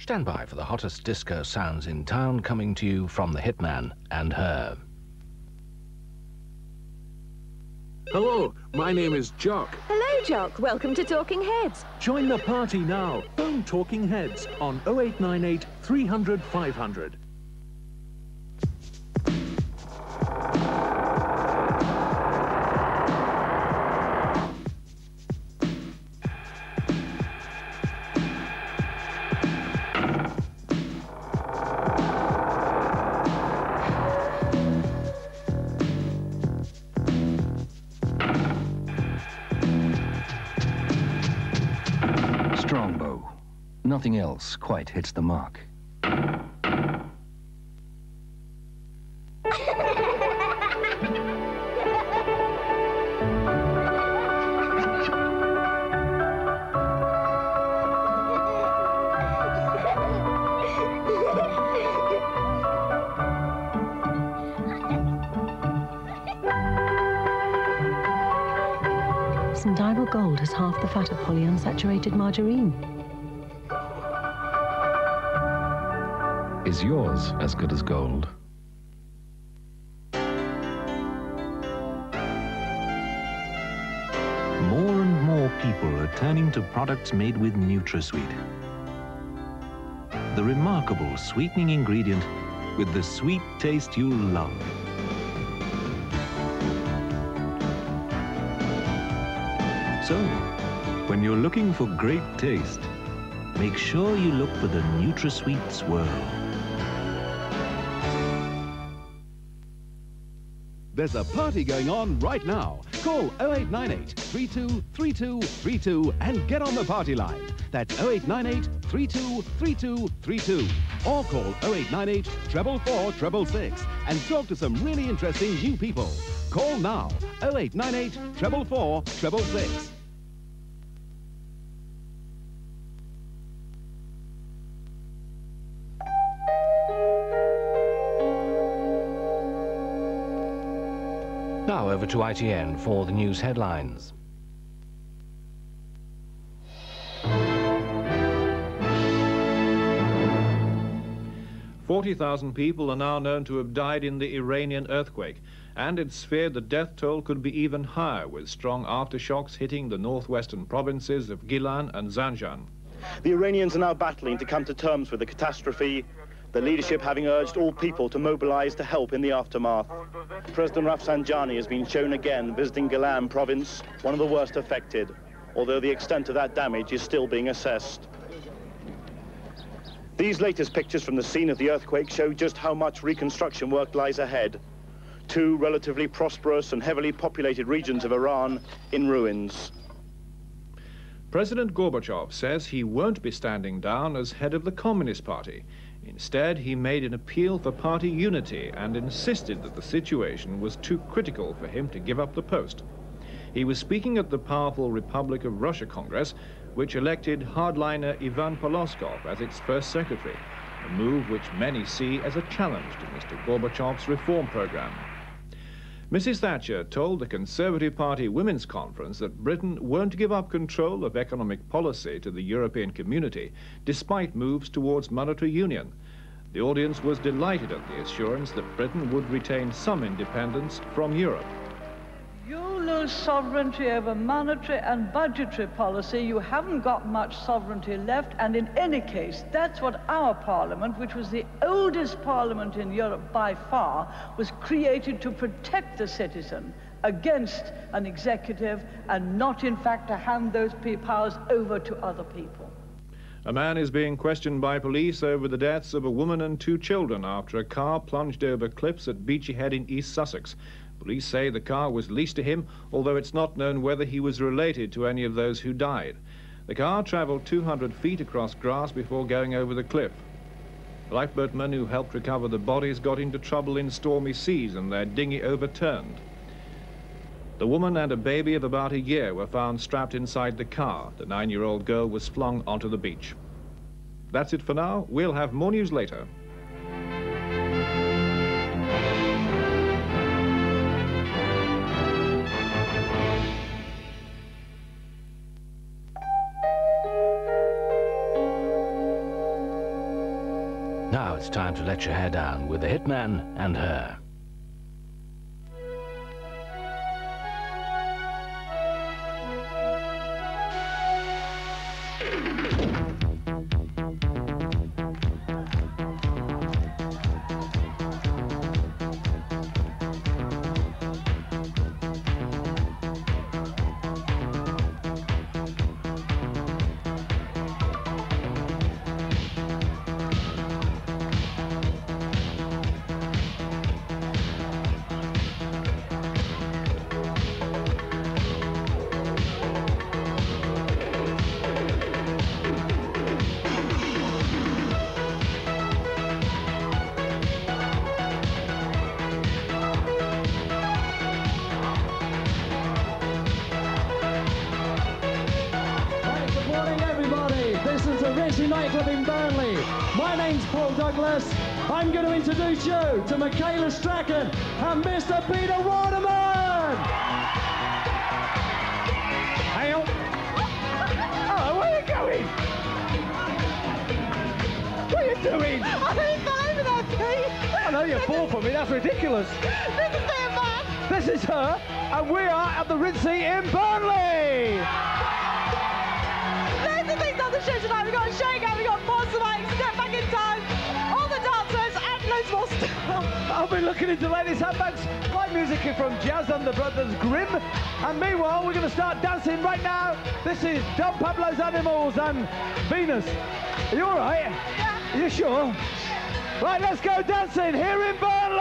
Stand by for the hottest disco sounds in town, coming to you from the Hitman and Her. Hello, my name is Jock. Hello, Jock. Welcome to Talking Heads. Join the party now. Phone Talking Heads on 0898 300 500. Strongbow. Nothing else quite hits the mark. St. Ivel Gold has half the fat of polyunsaturated margarine. Is yours as good as gold? More and more people are turning to products made with NutraSweet. The remarkable sweetening ingredient with the sweet taste you'll love. So, when you're looking for great taste, make sure you look for the NutraSweet Swirl. There's a party going on right now. Call 0898 323232 and get on the party line. That's 0898 323232. Or call 0898 444 666 and talk to some really interesting new people. Call now, 0898 444 666. Now over to ITN for the news headlines. "40,000 people are now known to have died in the Iranian earthquake, and it's feared the death toll could be even higher, with strong aftershocks hitting the northwestern provinces of Gilan and Zanjan. The Iranians are now battling to come to terms with the catastrophe, the leadership having urged all people to mobilize to help in the aftermath. President Rafsanjani has been shown again visiting Gilan province, one of the worst affected, although the extent of that damage is still being assessed. These latest pictures from the scene of the earthquake show just how much reconstruction work lies ahead. Two relatively prosperous and heavily populated regions of Iran in ruins. President Gorbachev says he won't be standing down as head of the Communist Party. Instead, he made an appeal for party unity and insisted that the situation was too critical for him to give up the post. He was speaking at the powerful Republic of Russia Congress, which elected hardliner Ivan Poloskov as its first secretary, a move which many see as a challenge to Mr. Gorbachev's reform program. Mrs. Thatcher told the Conservative Party Women's Conference that Britain won't give up control of economic policy to the European community, despite moves towards monetary union. The audience was delighted at the assurance that Britain would retain some independence from Europe. You lose sovereignty over monetary and budgetary policy, you haven't got much sovereignty left, and in any case, that's what our parliament, which was the oldest parliament in Europe by far, was created to protect the citizen against an executive and not, in fact, to hand those powers over to other people. A man is being questioned by police over the deaths of a woman and 2 children after a car plunged over cliffs at Beachy Head in East Sussex. Police say the car was leased to him, although it's not known whether he was related to any of those who died. The car travelled 200 feet across grass before going over the cliff. Lifeboatmen who helped recover the bodies got into trouble in stormy seas and their dinghy overturned. The woman and a baby of about a year were found strapped inside the car. The 9-year-old girl was flung onto the beach. That's it for now. We'll have more news later. Now it's time to let your hair down with the hitman and her. Ritzy nightclub in Burnley. My name's Paul Douglas. I'm going to introduce you to Michaela Strachan and Mr. Peter Waterman. Hang on. Oh, where are you going? What are you doing? I didn't fall over there, Pete. I know you're fall for me. That's ridiculous. This is their man. This is her, and we are at the Ritzy in Burnley. Loads of things on the show tonight. We've got a showdown, we've got Monster Mike, Step Back in Time, all the dancers, and loads more stuff. I'll be looking into ladies' handbags. Live music from Jazz and the Brothers Grimm. And meanwhile, we're going to start dancing right now. This is Don Pablo's Animals and Venus. Are you all right? Yeah. Are you sure? Right, let's go dancing here in Burnley.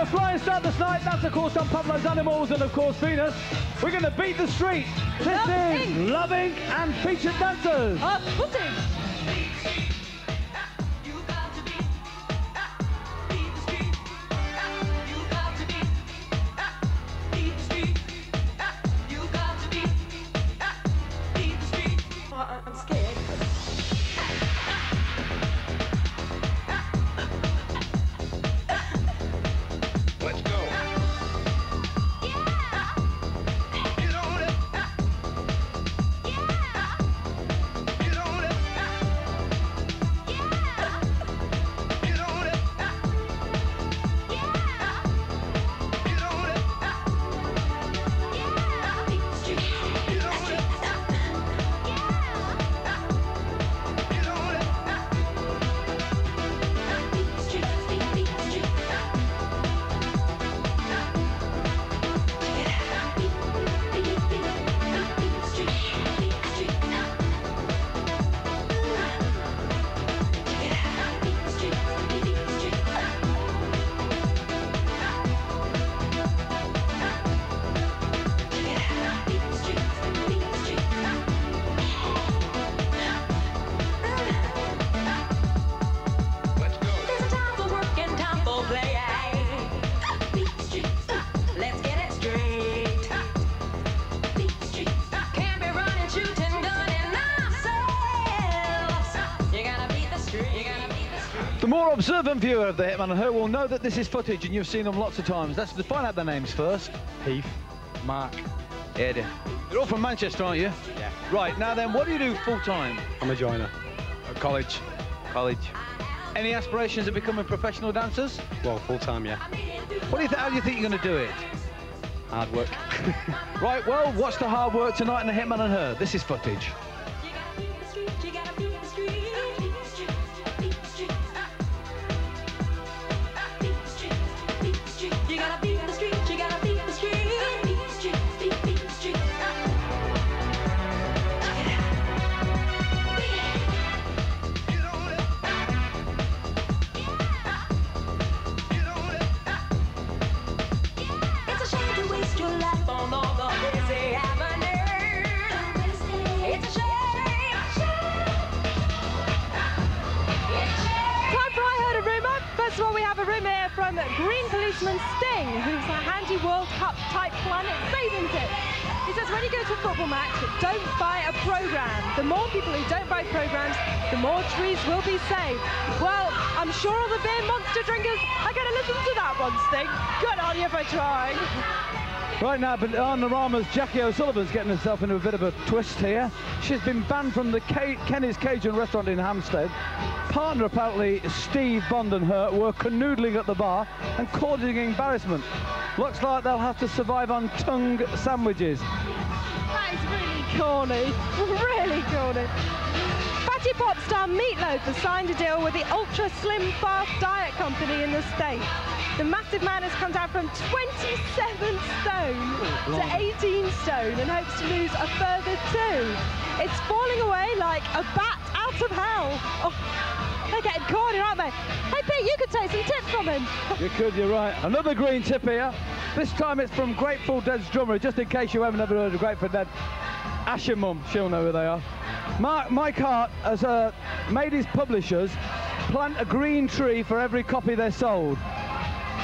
flying start this night. That's, of course, Don Pablo's Animals and, of course, Venus. We're going to beat the street. This is Love Inc. and featured dancers. Footage. I'm scared. Let's go. Get on it. Get on it. Get on it. Get on it. Get on it. The more observant viewer of the Hitman and Her will know that this is footage and you've seen them lots of times. Let's find out their names first. Heath, Mark, Eddie. You're all from Manchester, aren't you? Yeah. Right, now then, what do you do full-time? I'm a joiner. At college. College. Any aspirations of becoming professional dancers? Well, full-time, yeah. What do you how do you think you're going to do it? Hard work. Right, well, watch the hard work tonight in the Hitman and Her. This is footage. First of all, we have a room here from Green Policeman Sting, who's a handy World Cup type planet saving tip. He says when you go to a football match, don't buy a programme. The more people who don't buy programmes, the more trees will be saved. Well, I'm sure all the beer monster drinkers are going to listen to that one, Sting. Good on you for trying. Right now, but on the Rama's Jackie O'Sullivan's getting herself into a bit of a twist here. She's been banned from the Kenny's Cajun restaurant in Hampstead. Partner, apparently, Steve Bond and her were canoodling at the bar and causing embarrassment. Looks like they'll have to survive on tongue sandwiches. That is really corny. Really corny. Fatty pop star Meatloaf has signed a deal with the Ultra Slim Fast Diet Company in the States. The massive man has come down from 27 stone to 18 stone and hopes to lose a further 2. It's falling away like a bat out of hell. Oh, they're getting corny, aren't they? Hey, Pete, you could take some tips from him. You could, you're right. Another green tip here. This time it's from Grateful Dead's drummer, just in case you haven't ever heard of Grateful Dead. Ash your mum, she'll know who they are. Mike Hart has made his publishers plant a green tree for every copy they sold.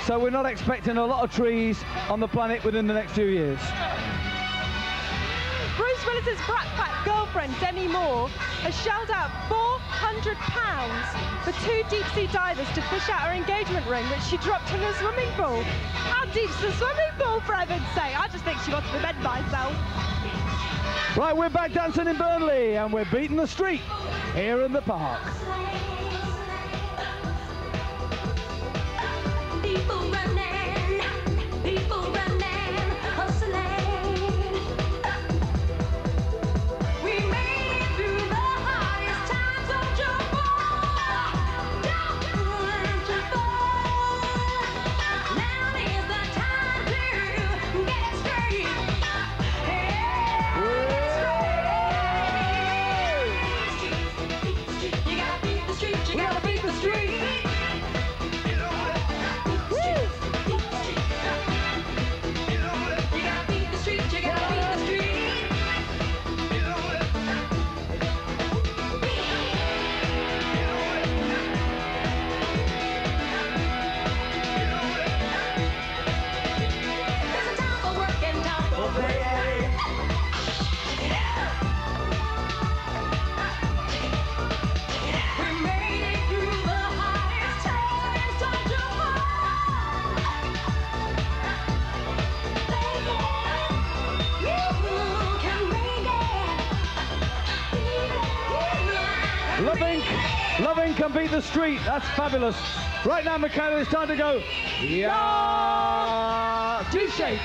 So we're not expecting a lot of trees on the planet within the next few years. Bruce Willis's Brat Pack girlfriend, Demi Moore, has shelled out £400 for 2 deep-sea divers to fish out her engagement ring, which she dropped in a swimming pool. How deep's the swimming pool, for heaven's sake? I just think she wants to bed myself. Right, we're back dancing in Burnley, and we're beating the street here in the park. People running, hustling. We made it through the hardest times, don't you fall, don't you fall. Now is the time to get straight. You gotta beat the street, you gotta beat the street. Loving can beat the street. That's fabulous. Right now, Michaela, it's time to go. Yeah. T-shape.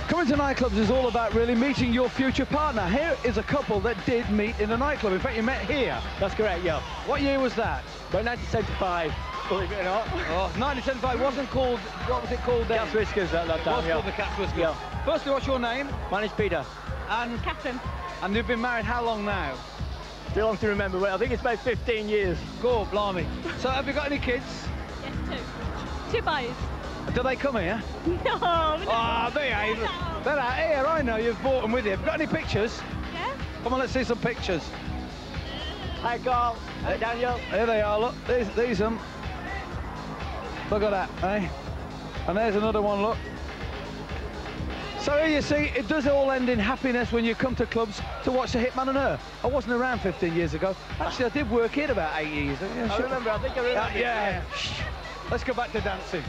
Coming to nightclubs is all about really meeting your future partner. Here is a couple that did meet in a nightclub. In fact, you met here. That's correct, yeah. What year was that? About 1975, believe it or not. Oh, 1975 wasn't called, what was it called then? Cat's Whiskers at that time, It was called the Cat's Whiskers. Yeah. Firstly, what's your name? My name's Peter. And? Catherine. And you've been married how long now? Too long to remember, but I think it's about 15 years. Go, blimey. So have you got any kids? Yes, two. Two boys. Do they come here? No, no. Oh, they ain't. They're out here, I know, you've brought them with you. Have you got any pictures? Yeah. Come on, let's see some pictures. Hi, Carl. Hi, Daniel. Here they are, look, these them. Look at that, eh? And there's another one, look. So here you see, it does all end in happiness when you come to clubs to watch the Hitman and Her. I wasn't around 15 years ago. Actually, I did work here about 8 years. I remember, I think I remember. Yeah. Let's go back to dancing.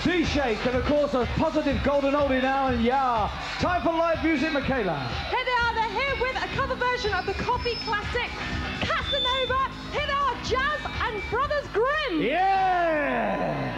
T-shake, and of course a positive golden oldie now, and yeah. Time for live music, Michaela. Here they are, they're here with a cover version of the coffee classic Casanova. Here they are, Jazz and Brothers Grimm. Yeah!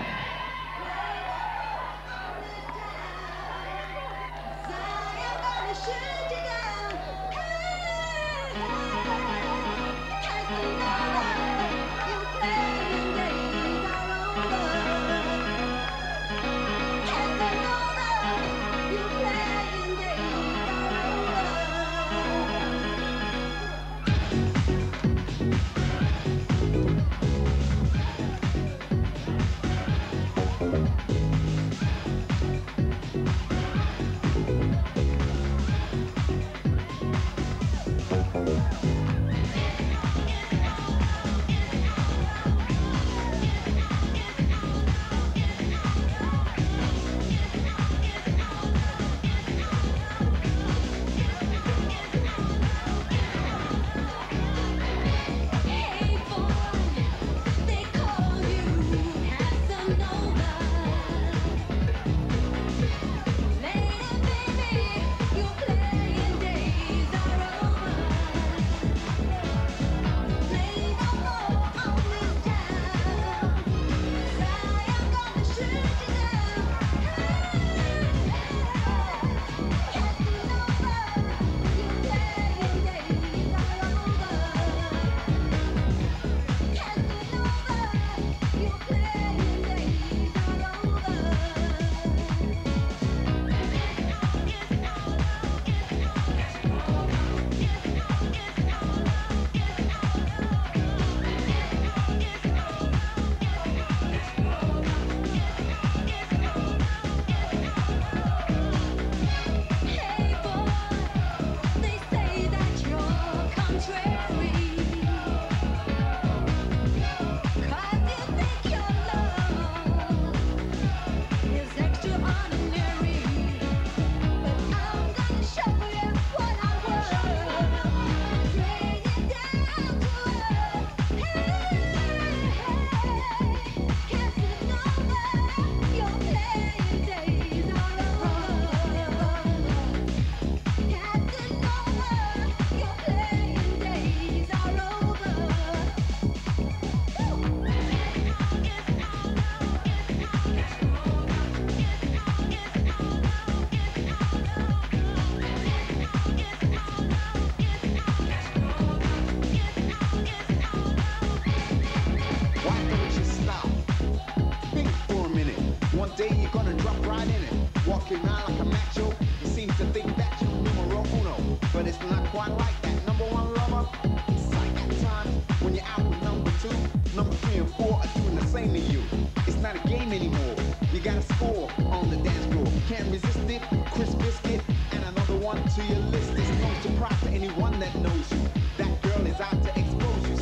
walking around like a macho. You seem to think that you're numero uno, but it's not quite like that. Number one lover, it's like at times when you're out with number two, number three and four are doing the same to you. It's not a game anymore. You gotta score on the dance floor. Can't resist it. Chris Biscuit and another one to your list. It's no surprise to anyone that knows you. That girl is out to expose you.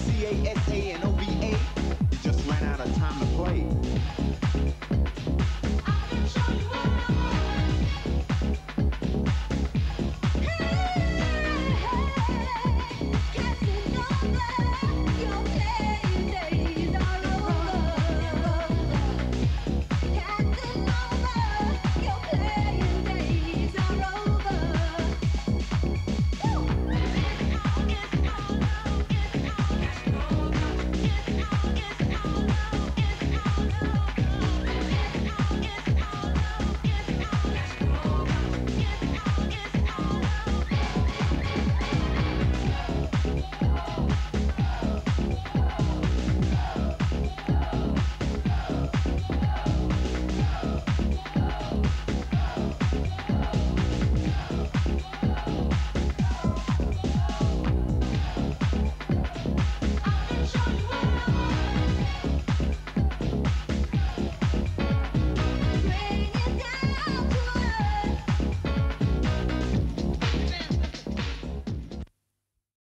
CASANO.